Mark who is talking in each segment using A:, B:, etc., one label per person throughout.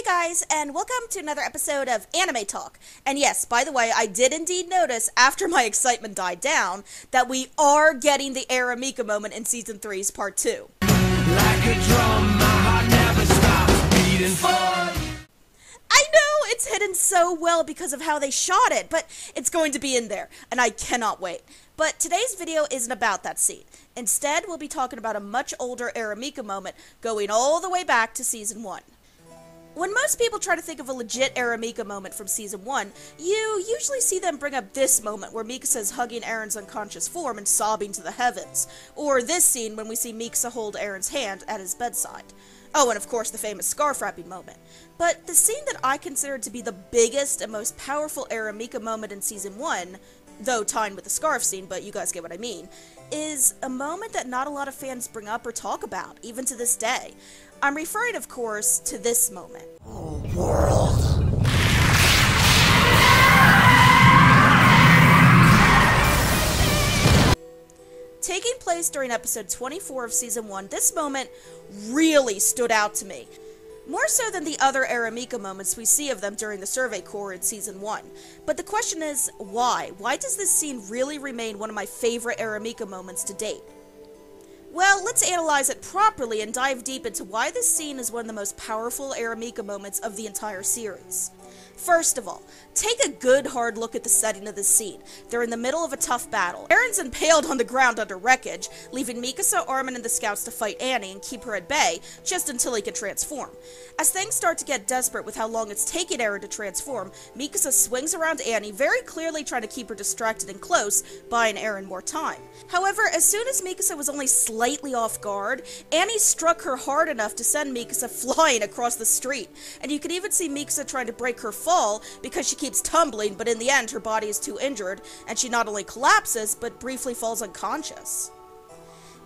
A: guys, and welcome to another episode of Anime Talk. And yes, by the way, I did indeed notice, after my excitement died down, that we are getting the Eremika moment in Season 3's Part 2.
B: Like a drum, my heart never stops beating for.
A: I know, it's hidden so well because of how they shot it, but it's going to be in there, and I cannot wait. But today's video isn't about that scene. Instead, we'll be talking about a much older Eremika moment going all the way back to Season 1. When most people try to think of a legit Eremika moment from Season 1, you usually see them bring up this moment where Mikasa is hugging Eren's unconscious form and sobbing to the heavens, or this scene when we see Mikasa hold Eren's hand at his bedside. Oh, and of course the famous scarf wrapping moment. But the scene that I consider to be the biggest and most powerful Eremika moment in Season 1, though tying with the scarf scene, but you guys get what I mean, is a moment that not a lot of fans bring up or talk about, even to this day. I'm referring, of course, to this moment.
B: Oh, world.
A: Taking place during episode 24 of Season 1, this moment really stood out to me. More so than the other Eremika moments we see of them during the Survey Corps in Season 1. But the question is, why? Why does this scene really remain one of my favorite Eremika moments to date? Well, let's analyze it properly and dive deep into why this scene is one of the most powerful Eremika moments of the entire series. First of all, take a good hard look at the setting of this scene. They're in the middle of a tough battle. Eren's impaled on the ground under wreckage, leaving Mikasa, Armin, and the scouts to fight Annie and keep her at bay, just until he can transform. As things start to get desperate with how long it's taking Eren to transform, Mikasa swings around Annie, very clearly trying to keep her distracted and close, buying Eren more time. However, as soon as Mikasa was only slightly off guard, Annie struck her hard enough to send Mikasa flying across the street, and you can even see Mikasa trying to break her fall because she keeps tumbling, but in the end her body is too injured, and she not only collapses, but briefly falls unconscious.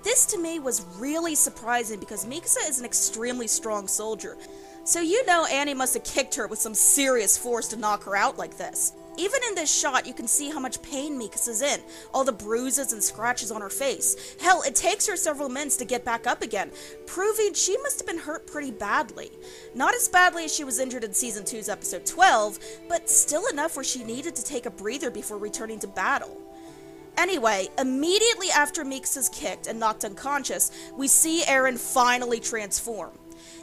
A: This to me was really surprising because Mikasa is an extremely strong soldier, so you know Annie must have kicked her with some serious force to knock her out like this. Even in this shot, you can see how much pain Mikasa's in, all the bruises and scratches on her face. Hell, it takes her several minutes to get back up again, proving she must have been hurt pretty badly. Not as badly as she was injured in Season 2's episode 12, but still enough where she needed to take a breather before returning to battle. Anyway, immediately after Mikasa's kicked and knocked unconscious, we see Eren finally transform.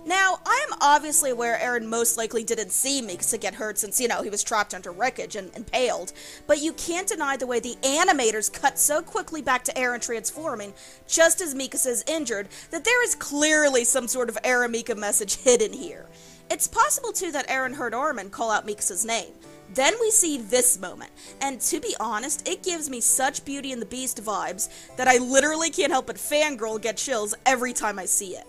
A: Now, I am obviously aware Eren most likely didn't see Mikasa get hurt since, you know, he was trapped under wreckage and impaled, but you can't deny the way the animators cut so quickly back to Eren transforming, just as Mikasa is injured, that there is clearly some sort of Eremika message hidden here. It's possible, too, that Eren heard Armin call out Mikasa's name. Then we see this moment, and to be honest, it gives me such Beauty and the Beast vibes that I literally can't help but fangirl get chills every time I see it.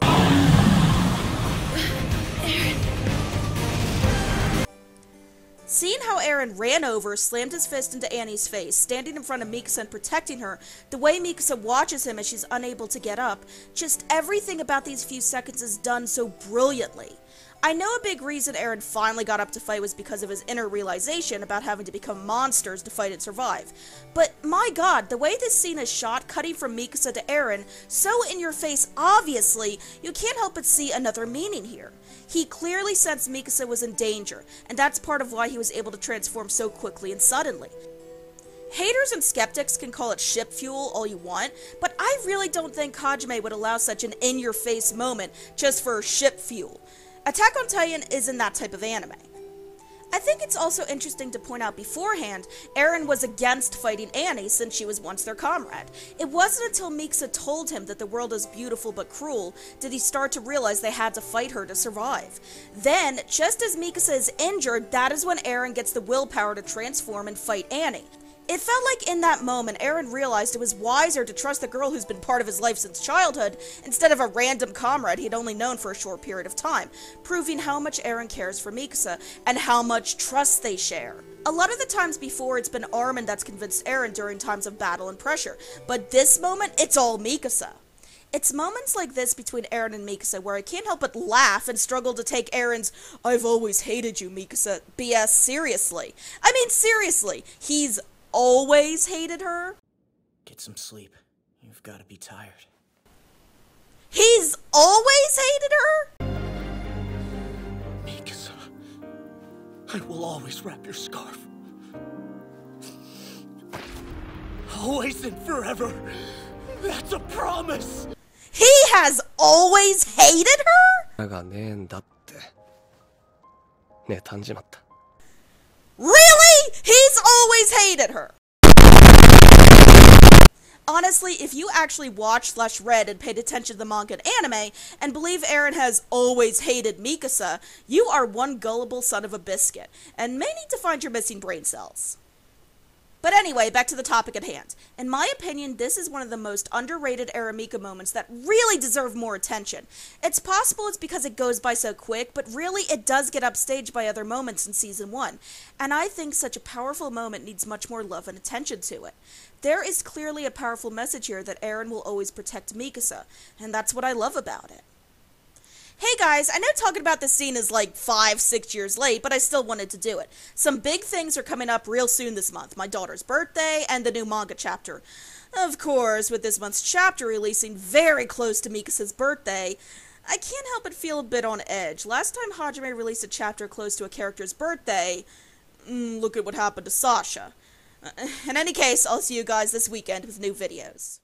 A: Seeing how Eren ran over, slammed his fist into Annie's face, standing in front of Mikasa and protecting her, the way Mikasa watches him as she's unable to get up, just everything about these few seconds is done so brilliantly. I know a big reason Eren finally got up to fight was because of his inner realization about having to become monsters to fight and survive. But my god, the way this scene is shot, cutting from Mikasa to Eren, so in your face obviously, you can't help but see another meaning here. He clearly sensed Mikasa was in danger, and that's part of why he was able to transform so quickly and suddenly. Haters and skeptics can call it ship fuel all you want, but I really don't think Hajime would allow such an in-your-face moment just for ship fuel. Attack on Titan isn't that type of anime. I think it's also interesting to point out beforehand, Eren was against fighting Annie since she was once their comrade. It wasn't until Mikasa told him that the world is beautiful but cruel did he start to realize they had to fight her to survive. Then, just as Mikasa is injured, that is when Eren gets the willpower to transform and fight Annie. It felt like in that moment, Eren realized it was wiser to trust the girl who's been part of his life since childhood, instead of a random comrade he'd only known for a short period of time, proving how much Eren cares for Mikasa, and how much trust they share. A lot of the times before, it's been Armin that's convinced Eren during times of battle and pressure, but this moment, it's all Mikasa. It's moments like this between Eren and Mikasa where I can't help but laugh and struggle to take Eren's "I've always hated you, Mikasa" BS seriously. I mean, seriously, he's always hated her?
C: Get some sleep. You've got to be tired.
A: He's always hated her?
C: Mikasa. I will always wrap your scarf. Always and forever. That's a promise.
A: He has always hated her?
D: がねえんだって妬んじまった
A: Really? He's always hated her. Honestly, if you actually watched/read and paid attention to the manga and anime, and believe Eren has always hated Mikasa, you are one gullible son of a biscuit, and may need to find your missing brain cells. But anyway, back to the topic at hand. In my opinion, this is one of the most underrated Eremika moments that really deserve more attention. It's possible it's because it goes by so quick, but really it does get upstaged by other moments in Season 1, and I think such a powerful moment needs much more love and attention to it. There is clearly a powerful message here that Eren will always protect Mikasa, and that's what I love about it. Hey guys, I know talking about this scene is like 5-6 years late, but I still wanted to do it. Some big things are coming up real soon this month. My daughter's birthday and the new manga chapter. Of course, with this month's chapter releasing very close to Mikasa's birthday, I can't help but feel a bit on edge. Last time Hajime released a chapter close to a character's birthday, look at what happened to Sasha. In any case, I'll see you guys this weekend with new videos.